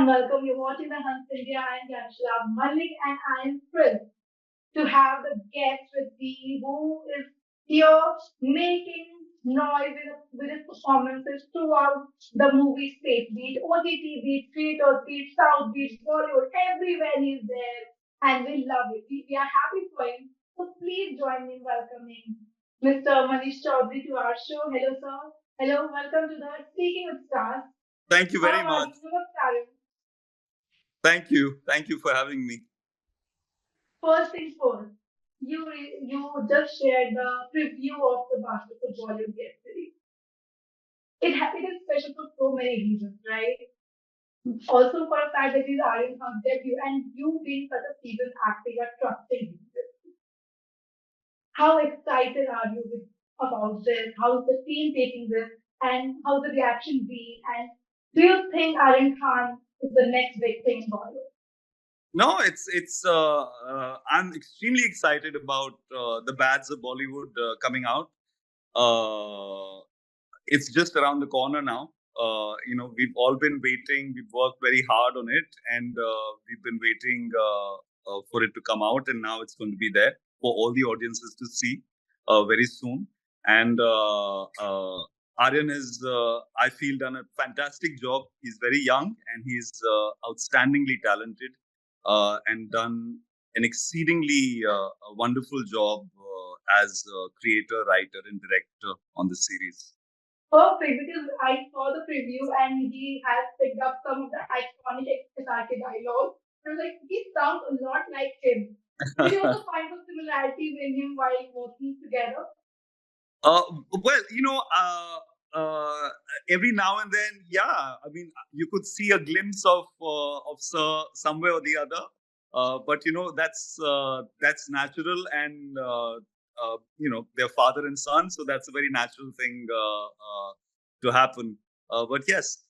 warm welcome. You're watching the Hunt India. I am Yanshla Malik and I am thrilled to have the guest with me who is here making noise with his performances throughout the movie space, be it OTT, be it theater, be it South, be it Bollywood, everywhere he's there and we love it. We are happy for him. So please join me in welcoming Mr. Manish Chaudhari to our show. Hello, sir. Hello, welcome to the Speaking with Stars. Thank you very How are much. you? Namaskaram. Thank you. Thank you for having me. First things first, you just shared the preview of the basketball Bollywood yesterday. It is special for so many reasons, right? Also for the fact that he's Aryan Khan's debut and you being such a seasoned actor, you're trusting him. How excited are you about this? How's the team taking this? And how's the reaction been? And do you think Aryan Khan is the next big thing in Bollywood? No, I'm extremely excited about the Bads of Bollywood coming out. It's just around the corner now. We've all been waiting. We've worked very hard on it, and we've been waiting for it to come out. And now it's going to be there for all the audiences to see very soon. And Aryan has, I feel, done a fantastic job. He's very young and he's outstandingly talented and done an exceedingly wonderful job as a creator, writer, and director on the series. Perfect, because I saw the preview and he has picked up some of the iconic SRK dialogue. I was like, he sounds a lot like him. Did you also find some similarities in him while working together? Every now and then, yeah. I mean, you could see a glimpse of Sir somewhere or the other. But that's natural, and they're father and son, so that's a very natural thing to happen. But yes.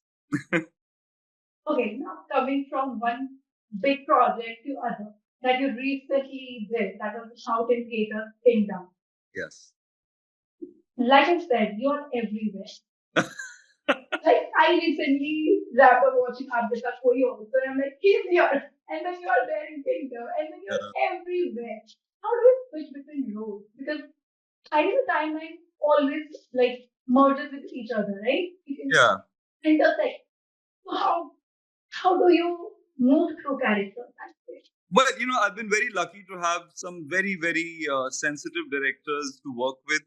Okay, now coming from one big project to other that you recently did, that was the Shout in Theatre Kingdom. Yes. Like I said, you're everywhere. Like I recently wrapped up watching Abdika Koi also, and I'm like, he's here, and then you're there in Kingdom, and then you're everywhere. How do you switch between roles? Because I think the timeline always like merges with each other, right? Yeah. Intersect. So how do you move through characters that way? But I've been very lucky to have some very, very sensitive directors to work with.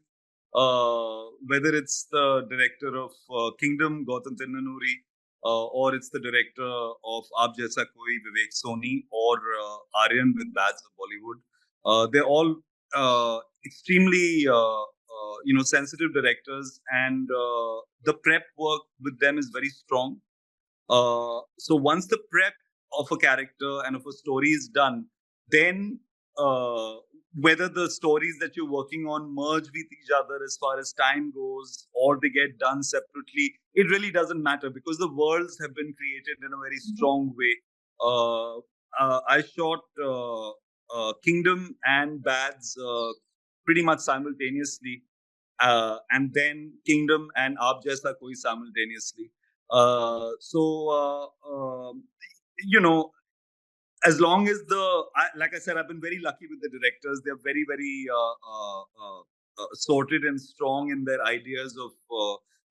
Whether it's the director of Kingdom, Gautam Tinnanuri, or it's the director of Aap Jaisa Koi, Vivek Soni, or Aryan with Bads of Bollywood. They're all extremely, sensitive directors, and the prep work with them is very strong. So once the prep of a character and of a story is done, then whether the stories that you're working on merge with each other as far as time goes or they get done separately, it really doesn't matter because the worlds have been created in a very strong way. I shot Kingdom and Bads pretty much simultaneously, and then Kingdom and Aap Jaisa Koi simultaneously. As long as like I said, I've been very lucky with the directors. They're very, very sorted and strong in their ideas of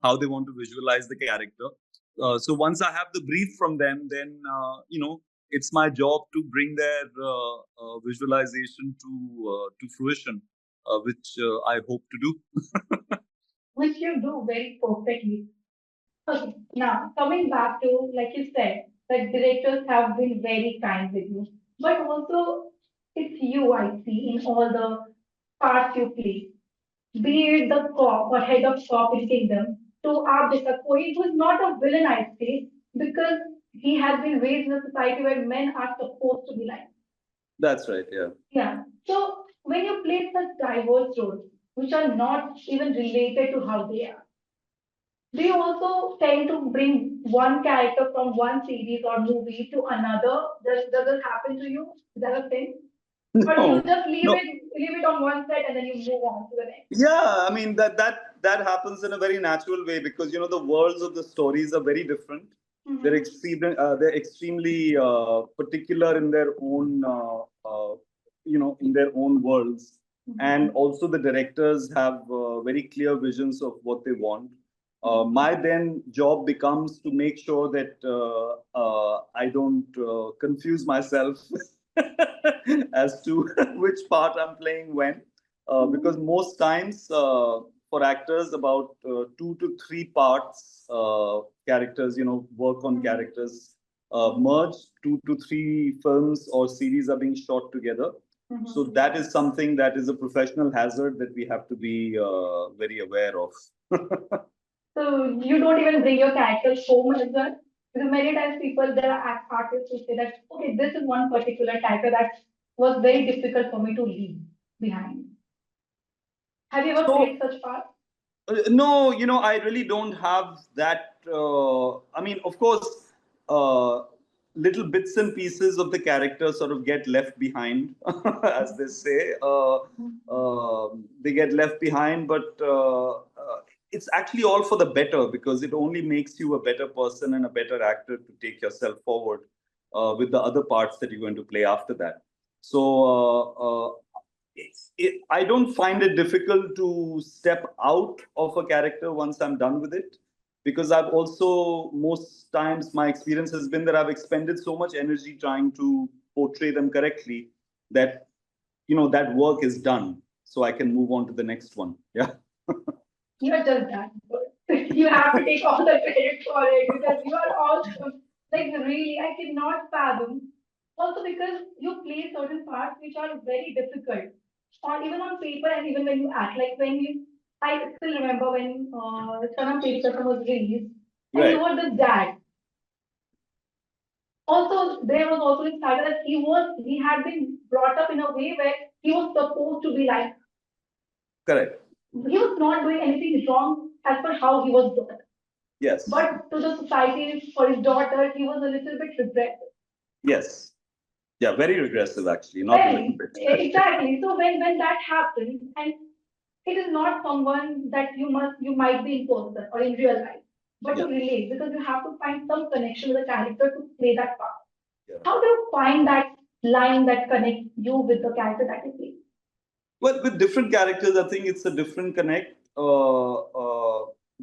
how they want to visualize the character. So once I have the brief from them, then it's my job to bring their visualization to fruition, which I hope to do. Which you do very perfectly. Okay, now coming back to, like you said, that directors have been very kind with you, but also it's you I see in all the parts you play. Be it the cop or head of cop in Kingdom, to Abdika Koi, who is not a villain, I say, because he has been raised in a society where men are supposed to be like. That's right, yeah. Yeah. So when you play such diverse roles, which are not even related to how they are, do you also tend to bring one character from one series or movie to another? Does it happen to you? Is that a thing? Or do you just leave it on one set and then you move on to the next? Yeah, I mean that happens in a very natural way because the worlds of the stories are very different. They're extremely particular in their own, in their own worlds. And also the directors have very clear visions of what they want. My then job becomes to make sure that I don't confuse myself as to which part I'm playing when. Because most times for actors, about 2 to 3 parts characters, work on characters, merge. 2 to 3 films or series are being shot together. So that is something that is a professional hazard that we have to be very aware of. So you don't even bring your character home as well? Because many times people, there are artists who say that, okay, this is one particular character that was very difficult for me to leave behind. Have you ever So, played such part? no, I really don't have that. I mean, of course, uh, little bits and pieces of the character sort of get left behind, as they say. They get left behind, but it's actually all for the better because it only makes you a better person and a better actor to take yourself forward with the other parts that you're going to play after that. So I don't find it difficult to step out of a character once I'm done with it, because I've also, most times my experience has been that I've expended so much energy trying to portray them correctly that that work is done, so I can move on to the next one. Yeah. You're just that good. You have to take all the credit for it because you are awesome. Like really, I cannot fathom. Also because you play certain parts which are very difficult, or even on paper and even when you act. Like when you, I still remember when Sanam Puri was released, and you Right. were the dad. Also, there was also this factor that he had been brought up in a way where he was supposed to be like, Correct. he was not doing anything wrong as per how he was brought up. Yes. But to the society, for his daughter, he was a little bit regressive. Yes. Yeah, very regressive actually, not a little Very, bit. exactly. So when that happens, and it is not someone that you might be in person or in real life, but Yeah. to relate because you have to find some connection with the character to play that part. Yeah. How do you find that line that connects you with the character that you play? Well, with different characters, I think it's a different connect.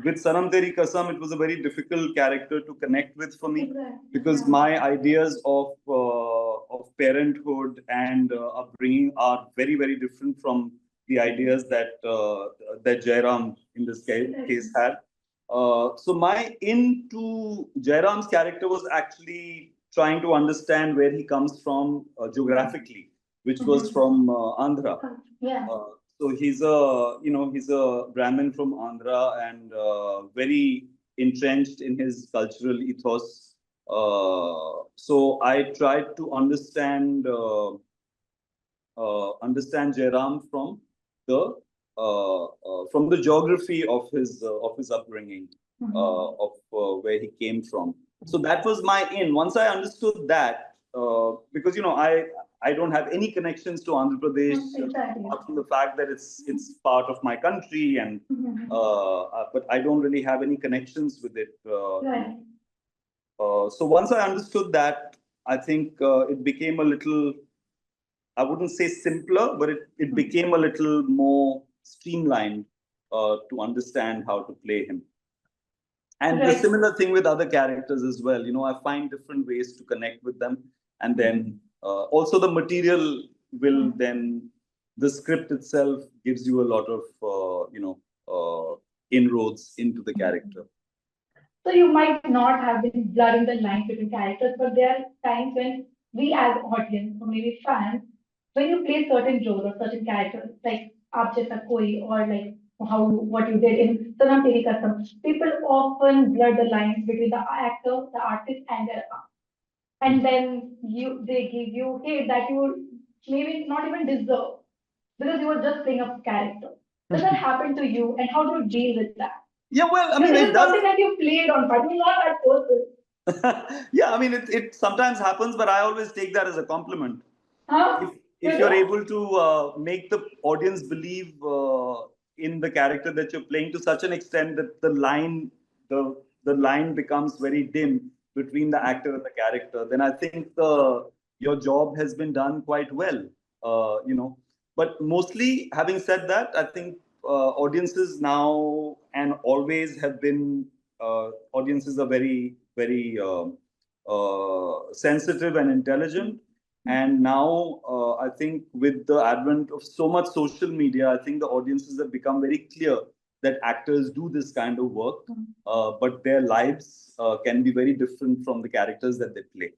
With Sanam Teri Kasam, it was a very difficult character to connect with for me because Yeah. my ideas of parenthood and upbringing are very very different from the ideas that Jairam in this case had. So my into Jairam's character was actually trying to understand where he comes from geographically, which was from Andhra. Yeah. So he's a Brahmin from Andhra and very entrenched in his cultural ethos. So I tried to understand Jairam from the geography of his upbringing, of where he came from. So that was my in. Once I understood that, because I don't have any connections to Andhra Pradesh, Exactly. apart from the fact that it's part of my country, and but I don't really have any connections with it. Right. So once I understood that, I think it became a little, I wouldn't say simpler, but it became a little more streamlined to understand how to play him. And the Right. similar thing with other characters as well. I find different ways to connect with them. And then also the material will then, the script itself gives you a lot of, inroads into the character. So you might not have been blurring the lines between characters, but there are times when we as audience or maybe fans, when you play certain roles or certain characters, like Aap Jaisa Koi or like how what you did in Sanam Teri Kasam, people often blur the lines between the actor, the artist, and their art. And then they give you hate that you maybe not even deserve because you were just playing a character. Does that happen to you, and how do you deal with that? Yeah, well, I mean, Because it it is does. something that you played on, but you're not that person. Yeah, I mean, it sometimes happens, but I always take that as a compliment. Huh? If you're able to make the audience believe in the character that you're playing to such an extent that the line becomes very dim, between the actor and the character, then I think your job has been done quite well. You know, but mostly, having said that, I think audiences now and always have been audiences are very sensitive and intelligent. And now, I think with the advent of so much social media, I think the audiences have become very clear that actors do this kind of work, but their lives can be very different from the characters that they play.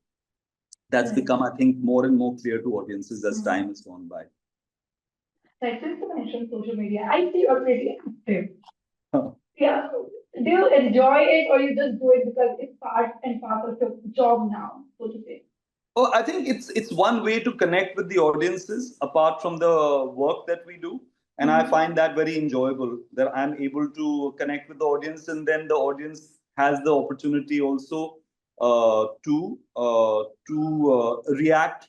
That's become, I think, more and more clear to audiences as time has gone by. Like since you mentioned social media, I see you're pretty active. Yeah. Do you enjoy it or you just do it because it's part and parcel of your job now, so to say? Oh, I think it's one way to connect with the audiences apart from the work that we do, and I find that very enjoyable. That I'm able to connect with the audience, and then the audience has the opportunity also to react,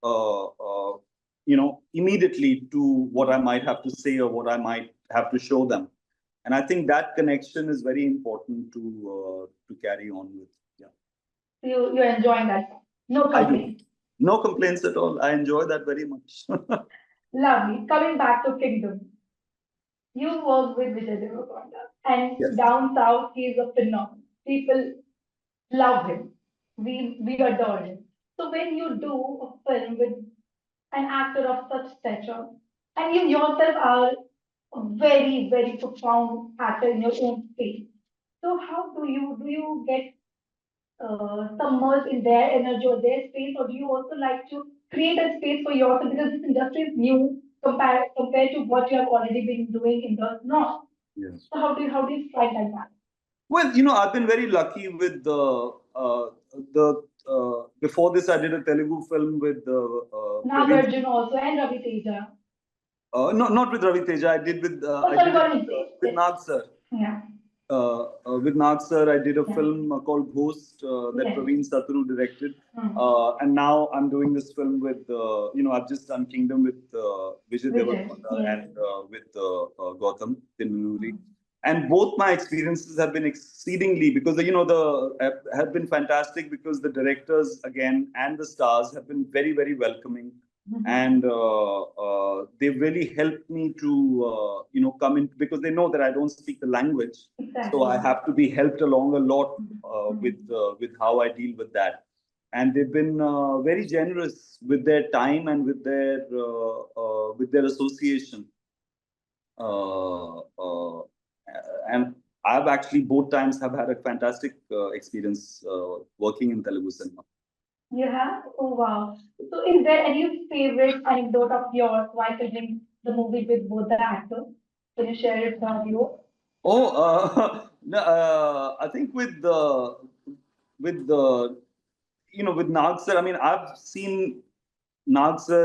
uh, uh, immediately to what I might have to say or what I might have to show them, and I think that connection is very important to carry on with. Yeah. You're enjoying that. No I do. complaint. No complaints at all. I enjoy that very much. Lovely. Coming back to Kingdom, you work with Vijay Deverakonda, and Yes. down south he is a phenomenon. People love him. We adore him. So when you do a film with an actor of such stature, and you yourself are a very profound actor in your own space. So how do you get submerged in their energy or their space, or do you also like to create a space for yourself because this industry is new compared to what you have already been doing in the north? Yes. So how do you strike that balance? Well, I've been very lucky with the before this I did a Telugu film with Praveen. Nagarjuna also and Ravi Teja. No, not with Ravi Teja. I did Oh, I sorry, did it one mistake. with Nag sir. Yeah. With Nag sir, I did a Yeah. film called Ghost that Yes. Praveen Saturu directed. Hmm. And now I'm doing this film with, I've just done Kingdom with Vijay Vijay. Deverakonda Yes. and with Gautam Tinnuri. And both my experiences have been exceedingly, because have been fantastic, because the directors again and the stars have been very welcoming, and they've really helped me to come in, because they know that I don't speak the language, so I Exactly. have to be helped along a lot with how I deal with that. And they've been very generous with their time and with their association. And I've actually both times have had a fantastic experience working in Telugu cinema. You have? Oh wow. So is there any favorite anecdote of yours while filming the movie with both the actors? Can you share it with our viewers? Oh, no, I think with Nag sir. I mean, I've seen Nag sir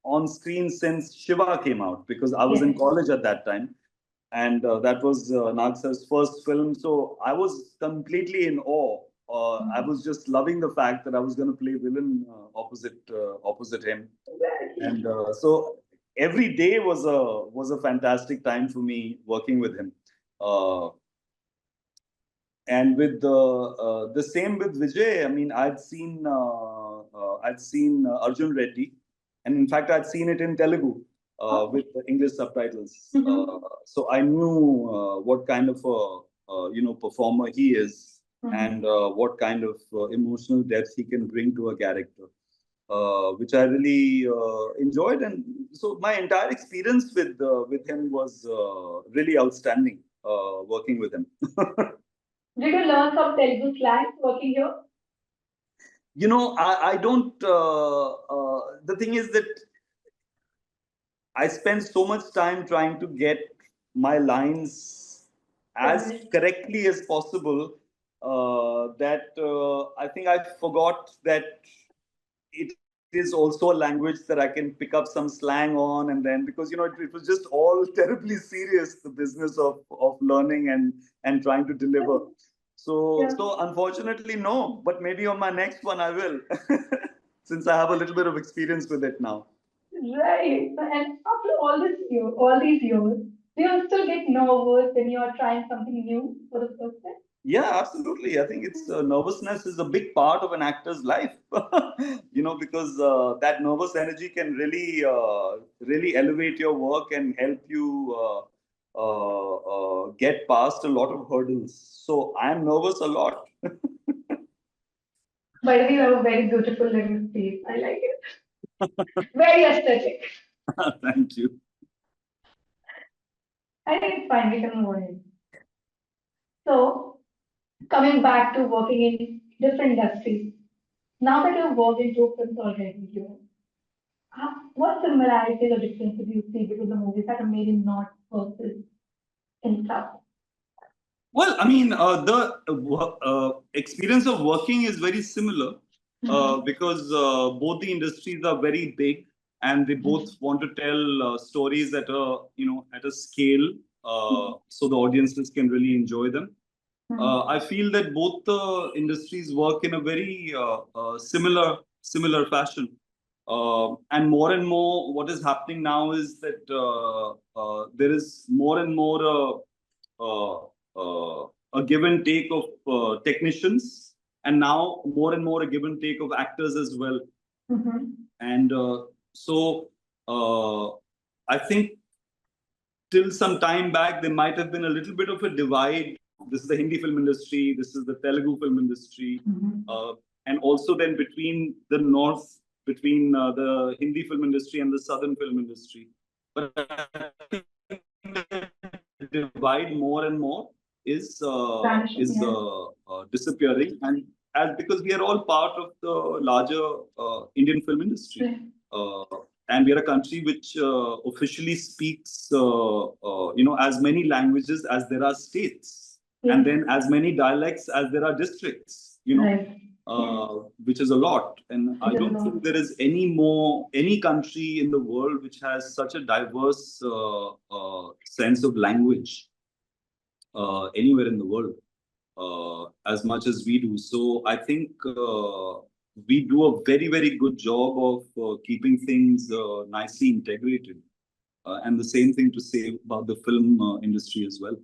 on screen since Shiva came out, because I was in Yes. college at that time, and that was Nag sir's first film. So I was completely in awe. I was just loving the fact that I was going to play villain opposite him, and so every day was a fantastic time for me working with him. Uh, and with the same with Vijay. I mean, I'd seen Arjun Reddy, and in fact, I'd seen it in Telugu with the English subtitles. So I knew what kind of a performer he is, and what kind of emotional depth he can bring to a character, which I really enjoyed. And so my entire experience with him was really outstanding, working with him. Did you learn some Telugu slang working here? I don't. The thing is that I spend so much time trying to get my lines as Correct. correctly as possible, that I think I forgot that it is also a language that I can pick up some slang on, and then, because it was just all terribly serious, the business of learning and trying to deliver. So Yeah. so unfortunately, no, but maybe on my next one I will, since I have a little bit of experience with it now. Right. And after all these years, do you still get nervous when you are trying something new for the first time? Yeah, absolutely. I think it's nervousness is a big part of an actor's life, because that nervous energy can really elevate your work and help you get past a lot of hurdles. So I'm nervous a lot. By the way, you have a very beautiful little face. I like it. Very aesthetic. Thank you. I think it's fine. We can move on. So, coming back to working in different industries, now that you've worked in two films already, what similarities or differences do you see between the movies that are made in North versus in South? Well, I mean, the experience of working is very similar because both the industries are very big and they both want to tell stories at a scale so the audiences can really enjoy them. I feel that both the industries work in a very similar fashion. And more, what is happening now is that there is more and more a give and take of technicians, and now more and more a give and take of actors as well. And so I think till some time back, there might have been a little bit of a divide. This is the Hindi film industry, this is the Telugu film industry, and also then between the north, between the Hindi film industry and the southern film industry. But I think the divide more and more is disappearing, and as because we are all part of the larger Indian film industry. Uh, and we are a country which officially speaks, as many languages as there are states, and then as many dialects as there are districts. Which is a lot. And I don't think there is any country in the world which has such a diverse sense of language anywhere in the world as much as we do. So I think we do a very, very good job of keeping things nicely integrated. And the same thing to say about the film industry as well.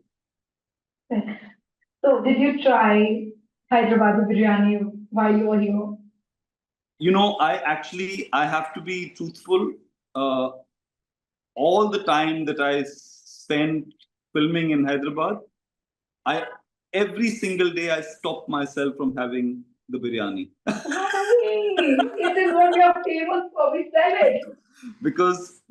So, did you try Hyderabadi biryani while you were here? I have to be truthful. Uh, all the time that I spent filming in Hyderabad, I every single day I stop myself from having the biryani. Why? It is what you're famous for. We sell it. Because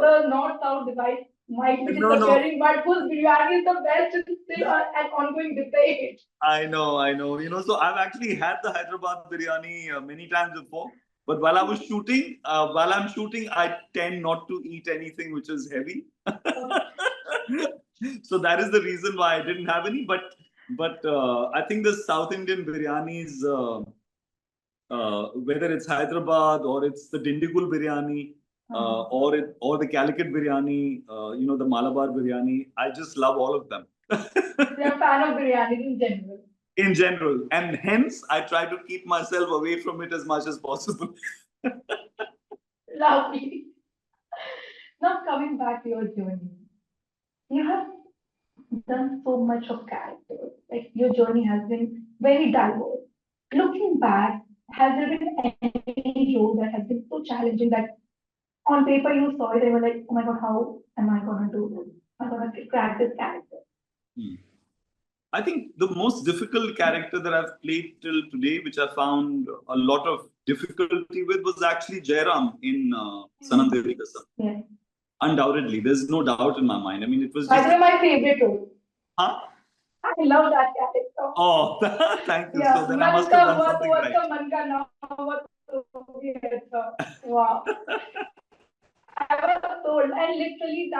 The north south divide might be no, no, disappearing, but whose biryani is the best is still an ongoing debate. I know. So I've actually had the Hyderabad biryani many times before. But while I'm shooting, I tend not to eat anything which is heavy. So that is the reason why I didn't have any. But I think the South Indian biryanis, whether it's Hyderabad or it's the Dindigul biryani, or the Calicut biryani, the Malabar biryani, I just love all of them. You're a fan of biryani in general. In general, and hence I try to keep myself away from it as much as possible. Lovely. Now coming back to your journey, you have done so much of characters. Like your journey has been very diverse. Looking back, has there been any role that has been so challenging that on paper you saw it and were like, oh my god, how am I gonna do this? I'm gonna crack this character. Hmm. I think the most difficult character that I've played till today, which I found a lot of difficulty with, was actually Jairam in Sanam Devri Kasam. Yes. Undoubtedly, there's no doubt in my mind. I mean, it was By just. the way, my favorite role. Huh? I love that character. Oh, thank you. Yeah, So then I must have done something right. man ka na hua to bhi acha. Wow. I was told, and literally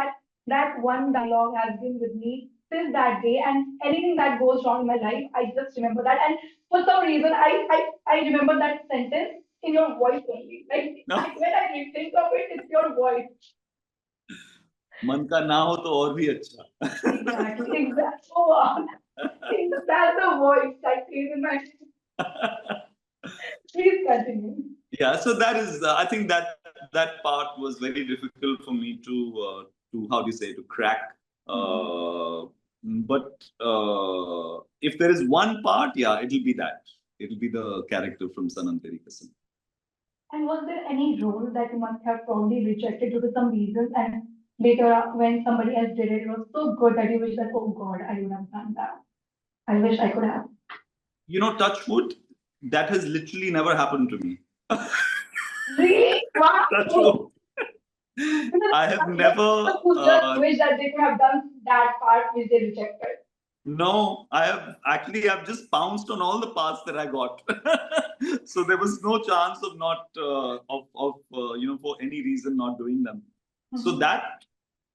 that one dialogue has been with me since that day. And anything that goes wrong in my life, I just remember that. And for some reason, I remember that sentence in your voice only. Like No. when I think of it, it's your voice. मन का ना हो तो और भी अच्छा. Exactly. Oh, wow. That's the voice that is in my. Please continue. Yeah, so that is. I think that part was very difficult for me to how do you say, to crack. But if there is one part, yeah, it'll be that. It'll be the character from Sanam Teri Kasam. And was there any role that you must have probably rejected due to some reasons, and later when somebody else did it, it was so good that you wish that, oh God, I would have done that. I wish I could have. Touch wood, that has literally never happened to me. Really? Wow. Touch wood. I have never. Just wish that they could have done that part which they rejected. No, I've just pounced on all the parts that I got. So there was no chance of not for any reason not doing them. So that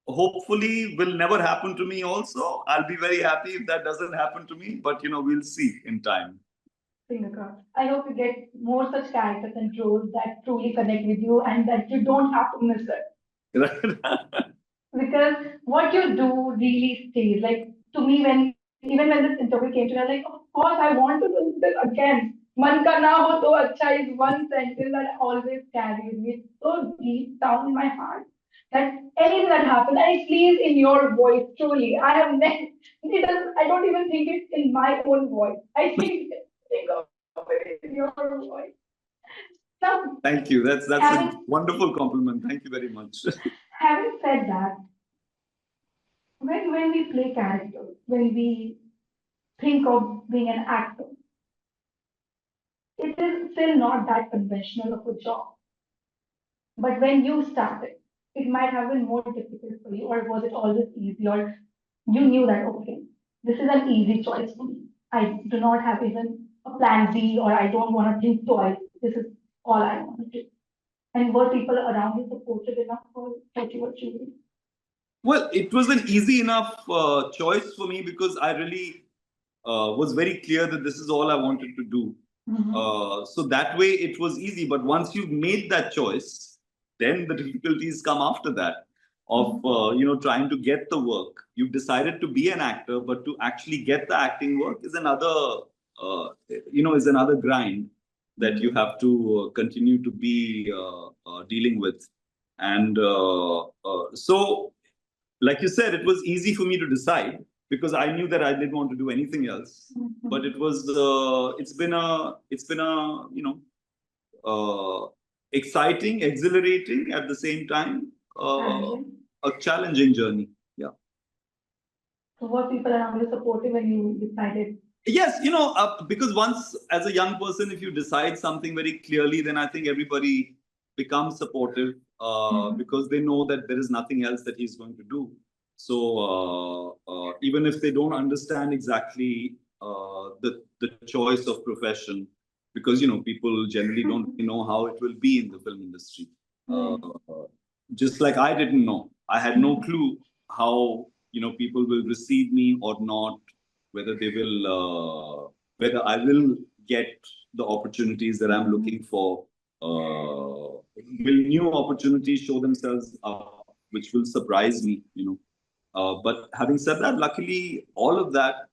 hopefully will never happen to me also. I'll be very happy if that doesn't happen to me, but we'll see in time. Finger crossed. I hope you get more such characters and roles that truly connect with you and that you don't have to miss it. Because what you do really stays. Like to me, even when this interview came to me, I was like, of course, I want to do this again. Man ka na ho to acha is one sentence that always carries me so deep down in my heart that anything that happens, and it plays in your voice. Truly, I have never. It does. I don't even think it in my own voice. I think of it in your voice. Now, thank you. That's a wonderful compliment. Thank you very much. Having said that, when we play characters, when we think of being an actor, it is still not that conventional of a job. But when you started, it might have been more difficult for you, or was it always easy, or you knew that, okay, this is an easy choice for me. I do not have even a plan B, or I don't want to think twice. This is all I want to do. And were people around you supportive enough for what you were choosing? Well, it was an easy enough choice for me because I really was very clear that this is all I wanted to do. So that way it was easy. But once you've made that choice, then the difficulties come after that of trying to get the work. You've decided to be an actor, but to actually get the acting work is another grind that you have to continue to be dealing with. And so, like you said, it was easy for me to decide because I knew that I didn't want to do anything else. But it's been a exciting, exhilarating at the same time, a challenging journey. Yeah. So, were people around you supportive when you decided? Yes, because once as a young person, if you decide something very clearly, then I think everybody becomes supportive because they know that there is nothing else that he's going to do. So even if they don't understand exactly the choice of profession, because people generally don't know how it will be in the film industry. Just like I didn't know, I had no clue how people will receive me or not, whether they will, whether I will get the opportunities that I'm looking for. Will new opportunities show themselves up, which will surprise me, but having said that, luckily, all of that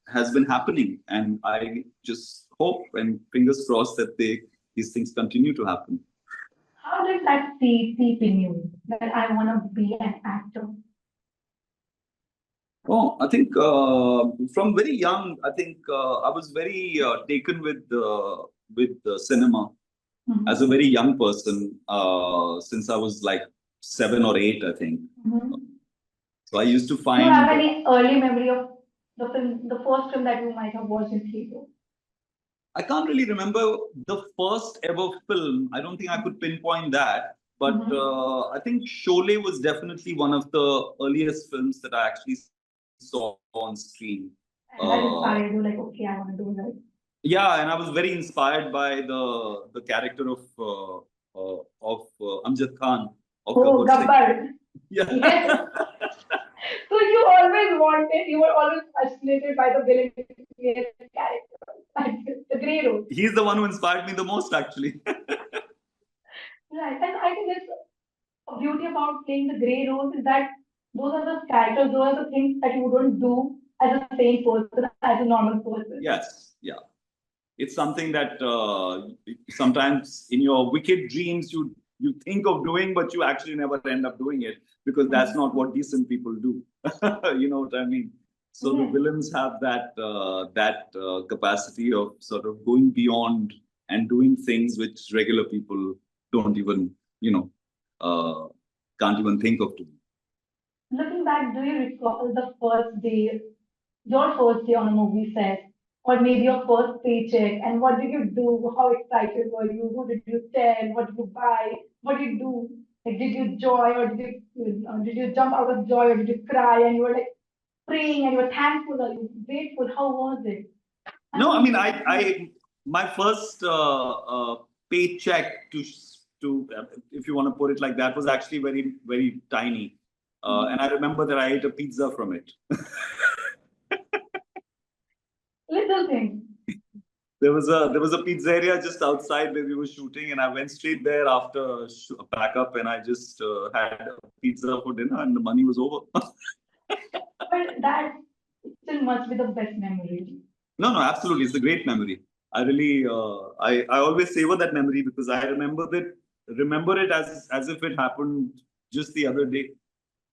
has been happening. And I just hope and fingers crossed that these things continue to happen. How did that seep in you that I want to be an actor? Oh, I think from very young, I think I was very taken with cinema as a very young person since I was like 7 or 8, I think. So I used to find. Do you have any early memory of the film, the first film that you might have watched in theater? I can't really remember the first ever film. I don't think I could pinpoint that. But I think Sholay was definitely one of the earliest films that I actually saw on screen. And that inspired you, like, okay, I want to do that. Yeah, and I was very inspired by the character of Amjad Khan. Of Gabbar. Yeah. Yes. So you were always fascinated by the villain character, the grey role. He's the one who inspired me the most, actually. Right, and I think that's a beauty about playing the grey roles is that those are the characters, those are the things that you wouldn't do as a sane person, as a normal person. Yes, it's something that sometimes in your wicked dreams you you think of doing, but you actually never end up doing it because that's not what decent people do. You know what I mean? So the villains have that capacity of sort of going beyond and doing things which regular people don't even, uh, can't even think of doing. Looking back, do you recall the first day, your first day on a movie set, or maybe your first paycheck, and what did you do? How excited were you? Who did you tell? What did you buy? What did you do? Like, did you joy, or did you jump out of joy, or did you cry, and you were like praying, and you were thankful, or you were grateful? How was it? I No, I want mean, to. my first paycheck if you want to put it like that, was actually very, very tiny. And I remember that I ate a pizza from it. Little things. There was a pizzeria just outside where we were shooting, and I went straight there after a pack up, and I just had a pizza for dinner, and the money was over. But that still must be the best memory. No, absolutely, it's a great memory. I really, I always savor that memory because I remember it as if it happened just the other day,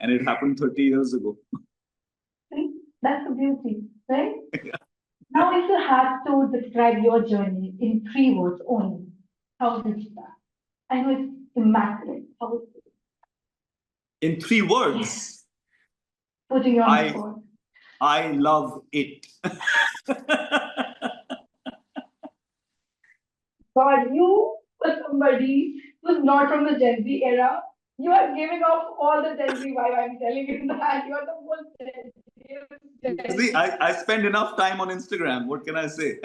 and it happened 30 years ago. See, that's the beauty, right? Now, if you had to describe your journey in 3 words only, how would you start? I know it's immaculate. How would you? In 3 words, Putting you on the I spot. I love it. God, you were somebody who's not from the Gen Z era. You are giving off all the Gen Z vibe. I'm telling you that. You are the most Gen Z. See, I spend enough time on Instagram. What can I say?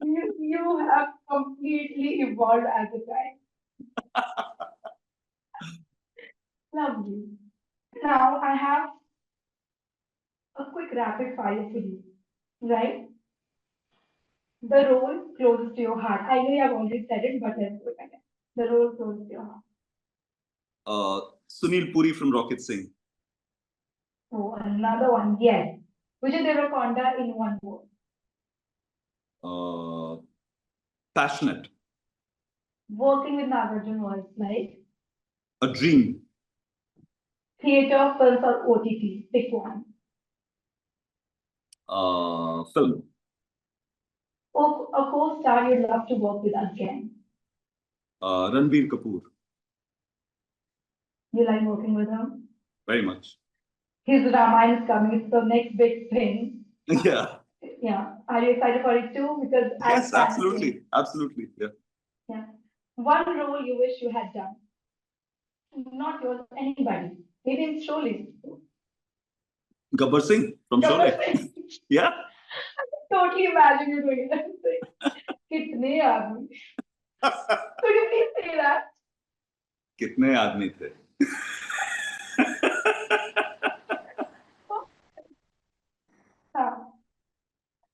You have completely evolved as a guy. Lovely. Now I have a quick rapid fire for you, right? The role closest to your heart. I know you have already said it, but let's go again. The role closest to your heart. Sunil Puri from Rocket Singh. Oh, another one. Yes. Vijay Deverakonda in one word. Uh, Passionate. Working with Nagarjuna was like A dream. theater, films, or OTT. Pick one. Film. Oh, a co-star you'd love to work with again. Ranbir Kapoor. You like working with him? Very much. His Ramayana is coming. It's the next big thing. Yeah. Yeah. Are you excited for it too? Because Yes, I absolutely. Absolutely. Yeah. Yeah. One role you wish you had done. Not yours, anybody. Maybe in Sholay. Gabbar Singh from Gabbar Sholay. Singh. Yeah. Totally imagine you doing that. Kitne aadmi? Could you please say that? कितने आदमी थे?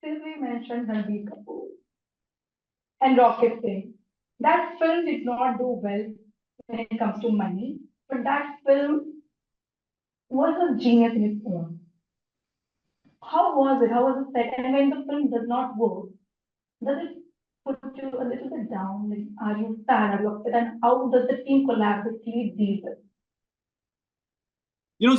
Since we mentioned Ranbir Kapoor and Rocket Singh, that film did not do well when it comes to money, but that film was a genius in its own. How was it? How was it set? And when the film does not work, does it put you a little bit down? Like, are you sad? Are you upset? And how does the team collaboratively deal with?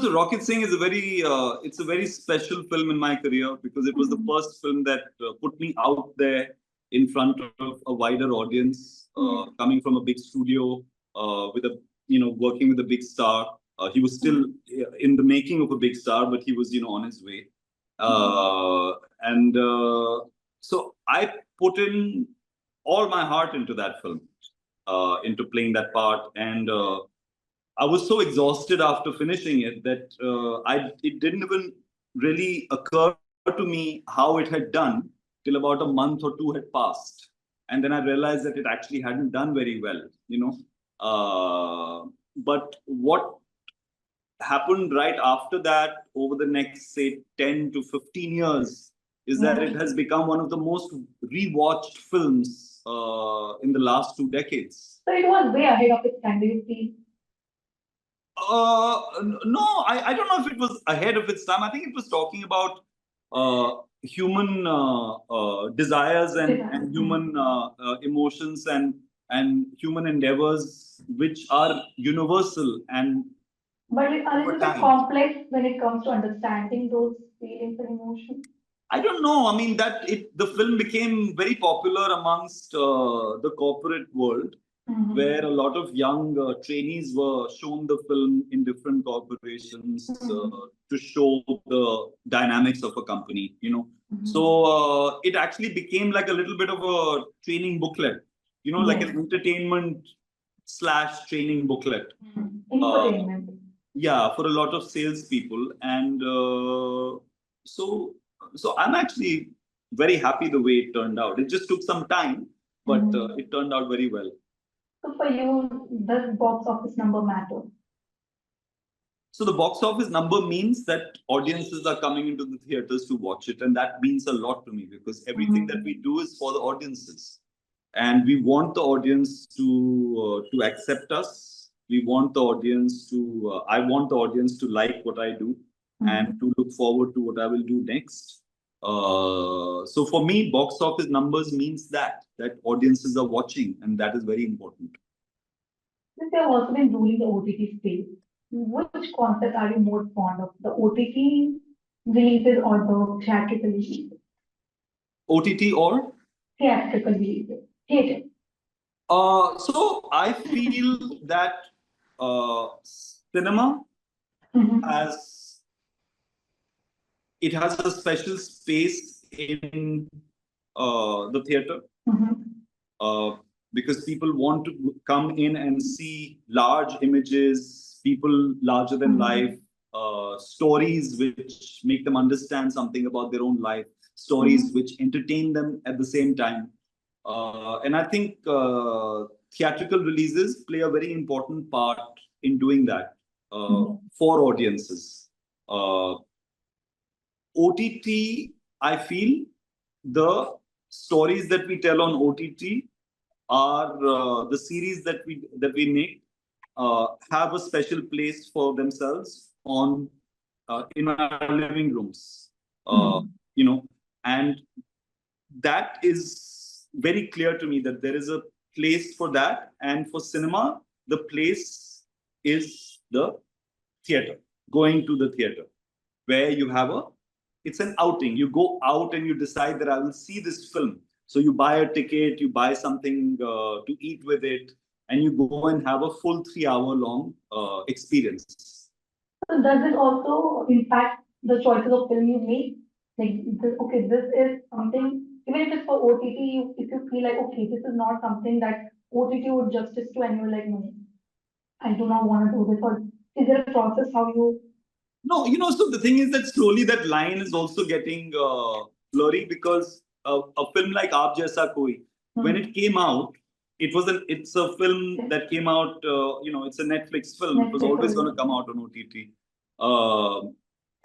So Rocket Singh is it's a very special film in my career because it was the first film that put me out there in front of a wider audience, coming from a big studio, working with a big star. He was still in the making of a big star, but he was, on his way. And so I put in all my heart into that film, into playing that part. And I was so exhausted after finishing it that it didn't even really occur to me how it had done till about a month or two had passed. And then I realized that it actually hadn't done very well. But what happened right after that, over the next, say, 10 to 15 years, is that it has become one of the most rewatched films in the last 2 decades. So it was way ahead of its time, do you feel? No, I don't know if it was ahead of its time. I think it was talking about human desires and human emotions, and and human endeavors which are universal and But it's a over little bit time. complex when it comes to understanding those feelings and emotions. I don't know. I mean, the film became very popular amongst the corporate world, where a lot of young trainees were shown the film in different corporations to show the dynamics of a company. So it actually became like a little bit of a training booklet. Like Yes. an entertainment slash training booklet. Infotainment. Yeah, for a lot of salespeople, and so I'm actually very happy the way it turned out. It just took some time, but it turned out very well. So for you, does box office number matter? So the box office number means that audiences are coming into the theaters to watch it, and that means a lot to me because everything that we do is for the audiences, and we want the audience to accept us. We want the audience to. I want the audience to like what I do and to look forward to what I will do next. So for me, box office numbers means that audiences are watching, and that is very important. Since you have also been ruling the OTT space, which concept are you more fond of, the OTT releases or the theatrical releases? OTT or Theatrical releases. Theater. so I feel that cinema has has a special space in the theater uh, because people want to come in and see large images, people larger than life, stories which make them understand something about their own life, stories which entertain them at the same time. And I think theatrical releases play a very important part in doing that for audiences. OTT, I feel the stories that we tell on OTT are the series that we make have a special place for themselves on in our living rooms. You know, and that is very clear to me that there is a place for that, and for cinema, the place is the theater. Going to the theater, where you have it's an outing. You go out and you decide that I will see this film. So you buy a ticket, you buy something to eat with it, and you go and have a full 3 hour long experience. So does it also impact the choices of film you make? Like, okay, this is something, even if it's for OTT, if you feel like, okay, this is not something that OTT would justice to, and you're like, no, I do not want to do this, or is there a process how you? No, so the thing is that slowly that line is also getting blurry because a film like Aap Jaisa Koi, when it came out, it's a film that came out, it's a Netflix film. It was always going to come out on OTT.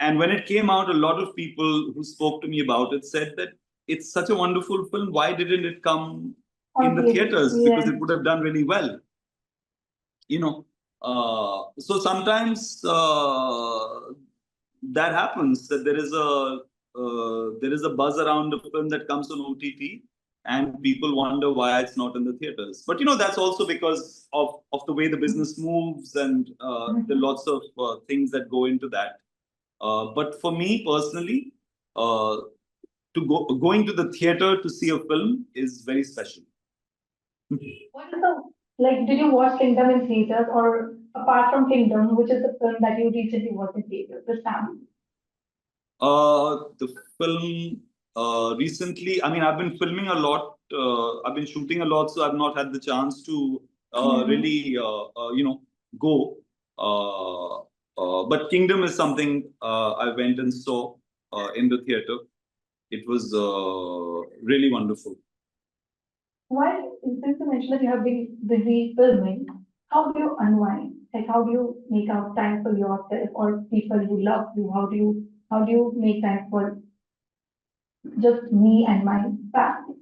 And when it came out, a lot of people who spoke to me about it said that it's such a wonderful film. Why didn't it come in the theaters? Because it would have done really well. So sometimes that happens that there is a buzz around a film that comes on OTT, and people wonder why it's not in the theaters. But that's also because of the way the business moves, and there are lots of things that go into that. But for me personally, going to the theater to see a film is very special. What is the, like, did you watch Kingdom in theaters, or apart from Kingdom, which is the film that you recently watched in theaters, this family? The film recently, I mean, I've been filming a lot. I've been shooting a lot, so I've not had the chance to really, go. But Kingdom is something I went and saw in the theater. It was really wonderful. Why, since you mentioned that you have been busy filming, how do you unwind? Like, how do you make out time for yourself or people who love you? How do you make time for just me and my family?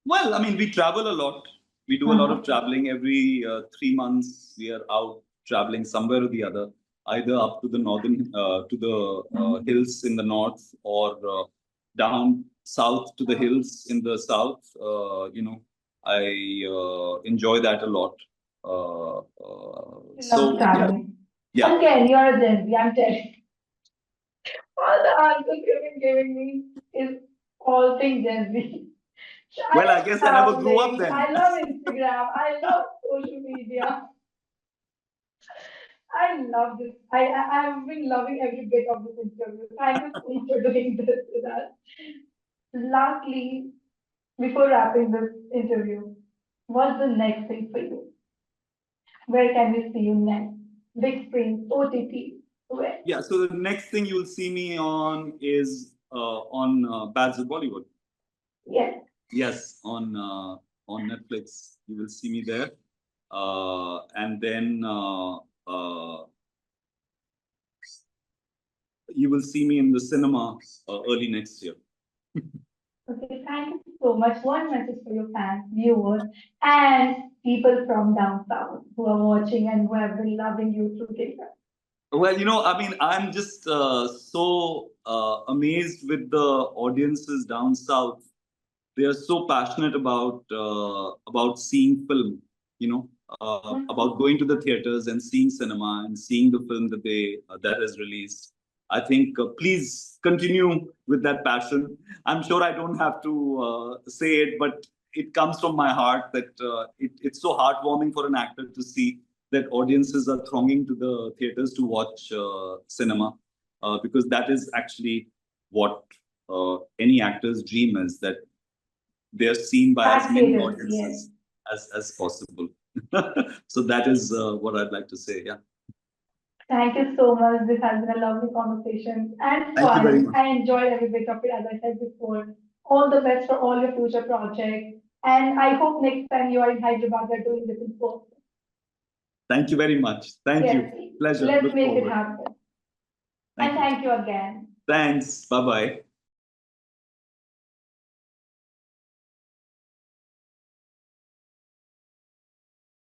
Well, I mean, we travel a lot. We do a lot of traveling. Every 3 months, we are out traveling somewhere or the other, either up to the to the hills in the north, or down south to the hills in the south. I enjoy that a lot. You love So yeah, traveling. yeah. Again, you're a Gen Z, I'm telling you. All the answers you've been giving me is all things Gen Z. I Well, I love guess I never grew up traveling. then. I love Instagram. I love social media. I love this. I have been loving every bit of this interview. Thank you so much for doing this with us. Lastly, before wrapping this interview, what's the next thing for you? Where can we see you next? Big screen, OTT, where? Yeah. So the next thing you'll see me on is on Bads of Bollywood. Yes. Yes, on Netflix. You will see me there. And then you will see me in the cinema early next year. Okay, thank you so much. One message for your fans, viewers, and people from down south who are watching and who have been loving you through TikTok. Well, I mean, I'm just so amazed with the audiences down south. They are so passionate about seeing film. You know, about going to the theaters and seeing cinema and seeing the film that is released. I think please continue with that passion. I'm sure I don't have to say it, but it comes from my heart that it's so heartwarming for an actor to see that audiences are thronging to the theaters to watch cinema, because that is actually what any actor's dream is, that they are seen by as Back many theaters, yes. audiences as possible. So that is what I'd like to say. Yeah. Thank you so much. This has been a lovely conversation and Thank you very fun. much. I enjoyed every bit of it, as I said before. All the best for all your future projects. And I hope next time you are in Hyderabad, you're doing this in person. Thank you very much. Thank Yes, you. Pleasure. let's Look make it forward. happen. And Thank you. thank you again. Thanks. Bye bye.